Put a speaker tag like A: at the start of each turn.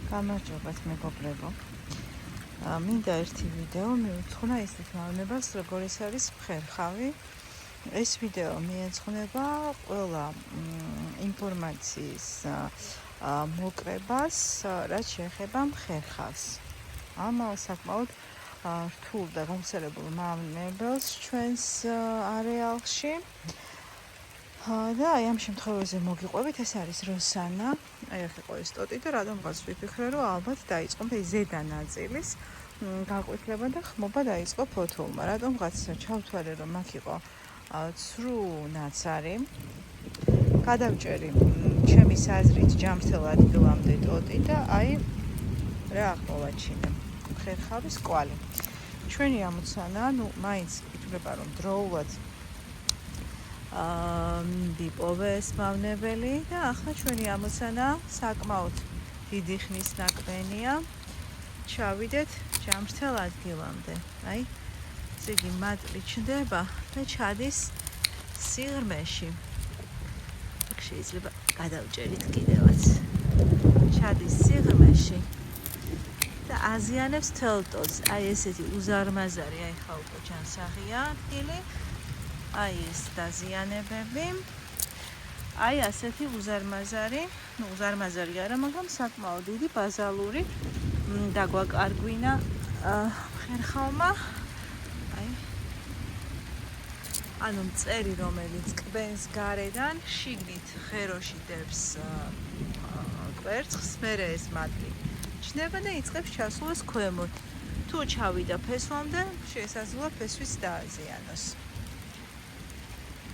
A: გამარჯობათ მეგობრებო. მინდა ერთი ვიდეო მივუძღვნა ისეთ მავნებას, როგორ ეს არის მხერხავი. ეს ვიდეო მიეძღვნება ყველა ინფორმაციის მოკრებას, რაც შეეხება მხერხავს. ამ საკმაოდ რთულ და გავრცელებულ მავნებელს ჩვენს არეალში. და აი ამ შემთხვევაზე მოგიყვებით, ეს არის როსანა. აი ახ იყო ეს ტოტი და რადგანაც ვიფიქრე, რომ ალბათ დაიწყო მე ზედა ნაწილის გაყვითლება და ხმობა დაიწყო ფოთოლმა. რადგანაც ჩავთვალე, რომ აქ იყო ცრუ ნაცარი. გადავჭერი ჩემი საზრით ჯამრთელ ადგილამდე ტოტი და აი რა აღმოვაჩინე. ხერხავის კვალი. ჩვენი ამოცანა, მაინც ითვლება, რომ დროულად მივიპოვე ეს მავნებელი და ახლა ჩვენი ამოცანა საკმაოდ დიდი ხნის ნაკბენია. ჩავიდეთ ჯამრთელ ადგილამდე. აი, ზიგი მატლი ჩნდება და ჩადის სიღრმეში. აქ შეიძლება გადავჭერით კიდევაც. ჩადის სიღრმეში და აზიანებს თელტოს. აი ესეთი უზარმაზარი, აი ხა უკვე ჯანსაღია ადგილი. აი ეს დაზიანებები. აი ასეთი უზარმაზარი, უზარმაზარი არა, მაგრამ საკმაოდ დიდი ბაზალური დაგვაკარგვინა ხერხავმა. აი ანუ მწერი, რომელიც კბენს გარედან, შიგნით ღეროში დებს კვერცხს, მერე ეს მატლი ჩნდება და იწყებს ჩასვლას ქვემოთ. თუ ჩავიდა ფესვამდე, შესაძლოა ფესვიც დააზიანოს.